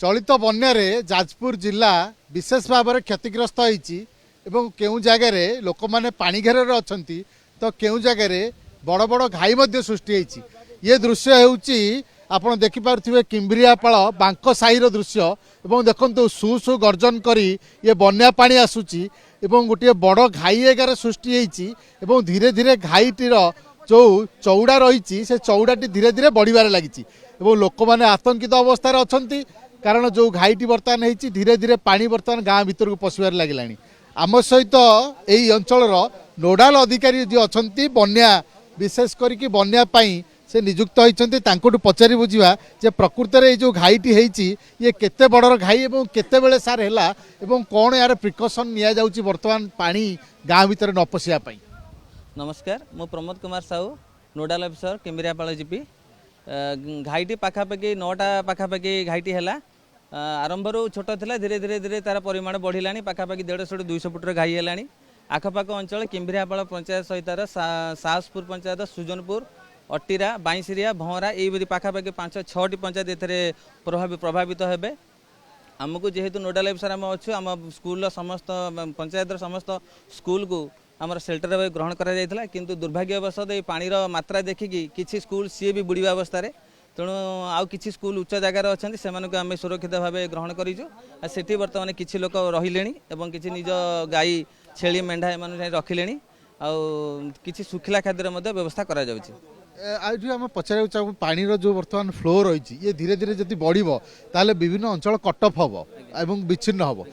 चलित बन्या जाजपुर जिला विशेष भाव में क्षतिग्रस्त होती केउ जगार लोक मैंने पानी घेर अच्छा तो केउ जगार बड़ बड़ घाई सृष्टि होती ये दृश्य होपण देखिपे किम्बरियापाल बांक साही दृश्य और देखो सु सु गर्जन करी ये बन्या पानी आसूची गोटे बड़ घाई एगार सृष्टि होती धीरे धीरे घाईटीर जो चौड़ा रही से चौड़ाटी धीरे धीरे बढ़िबार लगी लोक मैंने आतंकित अवस्था अच्छा कारण जो घाईटी बर्तमान होती धीरे धीरे पानी बर्तमान गाँ भीतर को पशिबार लगिला आम सहित यही अंचल नोडाल अधिकारी जी अच्छा बन्या विशेष करके बन्या से नियुक्त होती पचारि बुझा जे प्रकृत में जो घाईटी होती ये केते बड़र घाई और केते बेले सार है कौन यार प्रिकसन निया जाउची वर्तमान पानी गाँ भीतर न पशिया। नमस्कार मु प्रमोद कुमार साहू नोडाल अफिसर किम्बरियापाल जीपी घाईटी पाखापाखि 9टा पाखापाखि घाईटी है आरंभ छोट था धीरे धीरे धीरे तार परिमाण बढ़ला पाखापाखि 150 200 फुटर घाई है आखपाख अंचल किम्बरियापाल पंचायत सहित साहसपुर पंचायत सुजनपुर अटीरा बाईसिरिया भंवरा ये पाखापाखि 5-6टी पंचायत ए प्रभावित हे आमको जेहेतु नोडाल अफिसर आम अच्छु आम स्कूल समस्त पंचायत समस्त स्कूल को आमर सेल्टर ग्रहण करा किंतु दुर्भाग्यवशत ये पानीर मात्रा देखिकी किसी स्कूल सी भी बुड़वा अवस्था तेणु आउ किसी स्कूल उच्च जगार अच्छा से आम सुरक्षित भाव ग्रहण करी बर्तमान किसी लोक रही किसी निज गाई छेली मेढ़ा एम रखिले किसी सुखिला खाद्यर व्यवस्था करा आम पचार चाहूँ पानी जो बर्तमान फ्लो रही ये धीरे धीरे जब बढ़ो ताले विभिन्न अंचल कट अफ हम और विच्छिन्न हम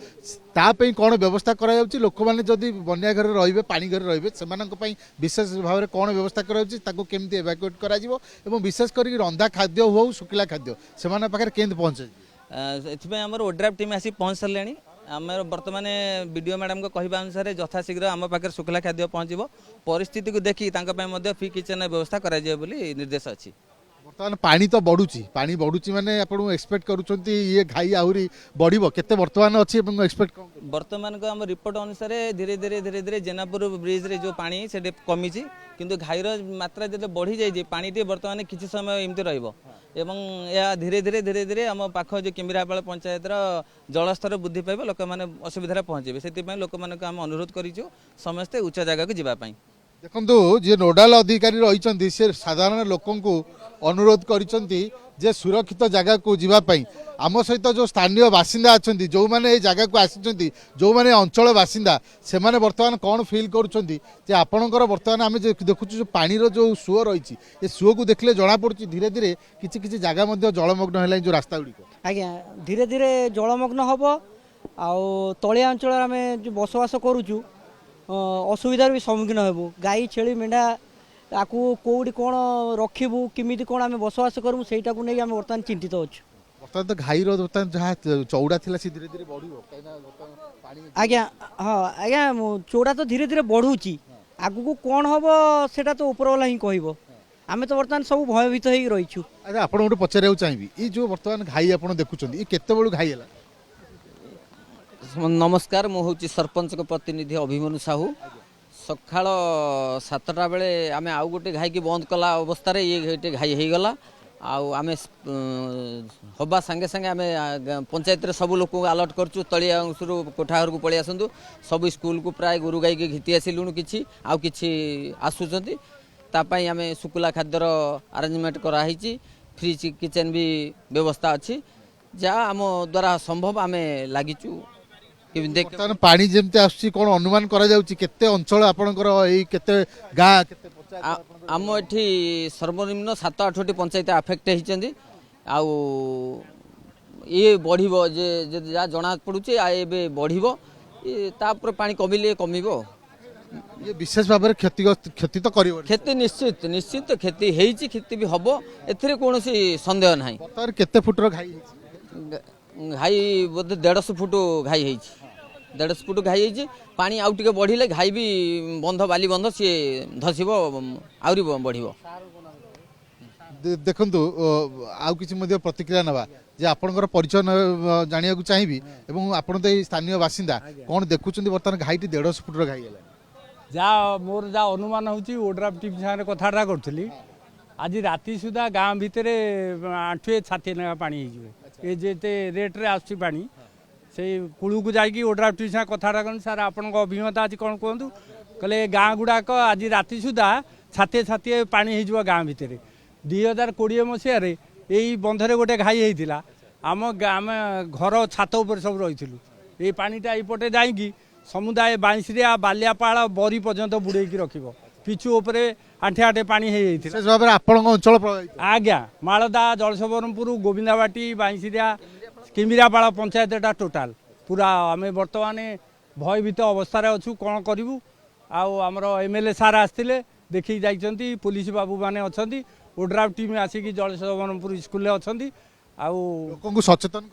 तापाई कौन व्यवस्था करा लोक मैंने जदि बन्या घर रे पानी घर रे से विशेष भाव में कौन व्यवस्था करमती एवाकुएट कर विशेष कर रंधा खाद्य हो शुखिला खाद्य से पाखे केमती पहुँचे ये आम ओड्राफ टीम आसी पहुँच सारे आम बर्तमान बीडीओ मैडम को कहवा अनुसार यथाशीघ्र आम पाखे शुखला खाद्य पहुँचो परिस्थिति को देखी फ्री किचन व्यवस्था करा निर्देश अच्छी। बर्तमान पानी तो बढ़ुची माने आप एक्सपेक्ट करुँच ये घाई आहरी बढ़ो केते बर्तमान अच्छी एक्सपेक्ट बर्तमान को आम रिपोर्ट अनुसार धीरे धीरे धीरे धीरे जेनापुर ब्रिज रे जो पानी से कमी किंतु घाईर मात्रा जो बढ़ी जाए पानी बर्तमान किसी समय एमती एवं यह धीरे धीरे धीरे धीरे आम पाख जो किम्बरियापाल पंचायत जलस्तर वृद्धि पाइब लोक मैंने असुविधा पहुँचे से लोक मान आम अनुरोध करूँ समस्ते उच्च जगह को जावाई। देखो जी नोडाल अधिकारी रही से साधारण लोक अनुरोध कर सुरक्षित जगह को जीवाई आम सहित जो स्थानीय बासिंदा अच्छा जो मैंने जगह को आसी जो मैंने अंचल बासिंदा से मैंने बर्तमान कौन फिल करपणकर बर्तमान आम देखु जो पानी जो सुओ रही ये सुओ को देखले जना पड़ी धीरे धीरे किसी किसी जगह जलमग्न है जो रास्ता गुड़िक आज्ञा धीरे धीरे जलमग्न हम तलिया अंचल आम जो बसवास करुचु असुविधार भी सम्मुखीन हेबू गाई छेली मेढ़ा आपको कौटी कौन रखू किमिति कौन आम बसवास करूँ सेटा को नहीं आम बर्तमान चिंतित अच्छु बर्तमान तो घाई बर्तमान जहाँ चौड़ा थी धीरे धीरे बढ़ आज्ञा हाँ आज्ञा चौड़ा तो धीरे धीरे बढ़ुची आगु को कौन हम सेटा तो उपरवाला ही कह आम तो बर्तमान सब भयभीत हो रहीचु। अच्छा आप गोटे पचार चाहिए ये जो बर्तमान घाई आप देखुं ये केत बड़ू घाई है। नमस्कार मु हूँ सरपंच को प्रतिनिधि अभिमन्यु साहू सका 7टा बेले आम आउ गोटे घाई की बंद कला अवस्था ये गोटे घाई हो गला आम हवा सांगे सांगे आम पंचायत सब लोक अलर्ट करूँ तलिया अंशरू कोठाघर को पलि आसतु सब स्कूल को प्राय गोरु गाई के घिटी आसिलुणु कि आउ कि आसुँच तापाई आम शुक्ला खाद्यर आरेंजमेंट कराई फ्री किचेन भी व्यवस्था अच्छी जहाँ आम द्वारा संभव आम लगिचु पानी जमती आस अनुमान करा केते अंचल आपणकर केते गाँ केते आम एठी सर्वनिम्न 7-8टी पंचायत आफेक्ट होती आउ ये बढ़िबो जे जा जना पड़ुचे एबे बढ़िबो तापर पानी कमिले कमिबो ये विशेष भाव में क्षति तो कर क्षति निश्चित निश्चित क्षति हेची क्षति भी हबो एथिरे कोनोसी संदेह नाही बर्तमान केते फुटर घाई घाई बोधे 150 फुट घाई हेची 150 फुट घाई हेची पानी आउ टिके बढ़िले घाई भी बंध बाली बंध सी धसिबो आउरी बढ़िबो देखंतु आउ किछि मध्ये प्रतिक्रिया नबा जे आपनकर परिचय जानिया को चाहिबी एवं आपण तो स्थानीय बासिंदा कोन देखुचंदी बर्तमान घाईटी 150 फुटर घाई गेला जा मोर जा अनुमान होची ओड्राफ्ट टीम सारे कथाटा करथली आज राति सुधा गाँ भितर 8-6 ना पानी हो जेते रेट रे आसुची पानी से कुळू को जाई ओड्राफ्ट टीम सारे कथाटा कर सर आपण अभिमत आज कौन कहतु कहले गाँ गुड़ाक आज राति सुधा छाते पानी हो गाँ भितर 2020 मसीह यही बंधरे गोटे घाई होता आम आम घर छात उपर सब रही ये पानीटा यपटे जाकि समुदाय बाईसरिया बालियापाड़ बरी पर्यंत बुड़े रख पिछु उपरे आठे आठे पानी अंचल आज्ञा मालदा जलसबरमपुर गोविंदाबाटी बाईसरिया किमिरापाड़ पंचायतटा टोटाल पूरा आम बर्तमान भयभीत अवस्था अच्छु कौन करूँ आमर एमएलए सार आसते देखी जाइंट पुलिस बाबू मैंने अच्छा ओड्राफ्ट टीम आसिक जलसबरमपुर स्कूल अच्छा सचेतन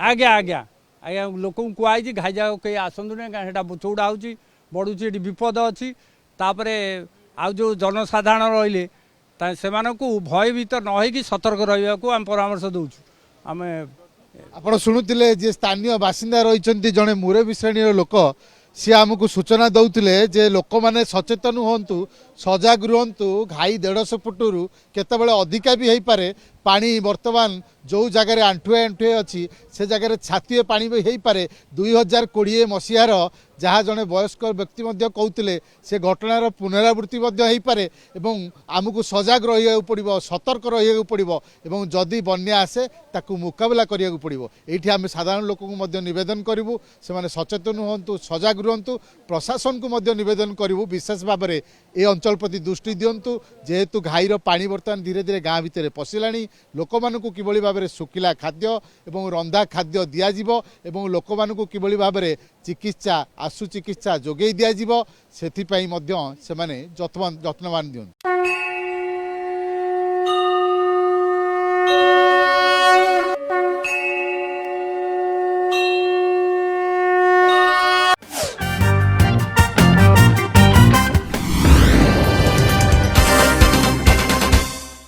आज्ञा आज्ञा आज्ञा लोक कहुई घाई जगह कहीं आसतु ना चौड़ा हो बढ़ुची विपद अच्छी तापर आउ जो जनसाधारण रही से भयभीत नई सतर्क रहा आम परामर्श दौचु आम आप शुणुले जे स्थानीय बासिंदा रही जड़े मुरबी श्रेणी लोक सी आमको सूचना दौले जे लोक मैंने सचेतन हूँ सजग रुहतु घाई 150 फुटरू केतबेले अधिका भी हो पारे पानी बर्तमान जो जगार आंठुए आंठुए अच्छी से जगार छातीय पानी भी हो पारे 2020 मसीहार जहाँ जड़े वयस्क व्यक्ति कहते से घटनार पुनरावृत्ति हो पारे एवं आमको सजग रहा पड़ो सतर्क रहा पड़ो एवं जदि बन्या आसे ताकू मुकाबला करिया पड़ो ये आम साधारण लोक नवेदन करूँ से सचेतन हूँ सजग रुहतु प्रशासन को निवेदन करूँ विशेष भाव में ये अंचल प्रति दृष्टि दिंतु जेहेतु घाईर पानी बर्तमान धीरे धीरे गाँ भितर पशिला लोक मानू किभली भाव में सुखिला खाद्य एवं रंधा खाद्य दिज्व एवं लोक मानू किभली भाव में चिकित्सा आशु चिकित्सा जोगे दिज्व से जत्नवान दियंतु।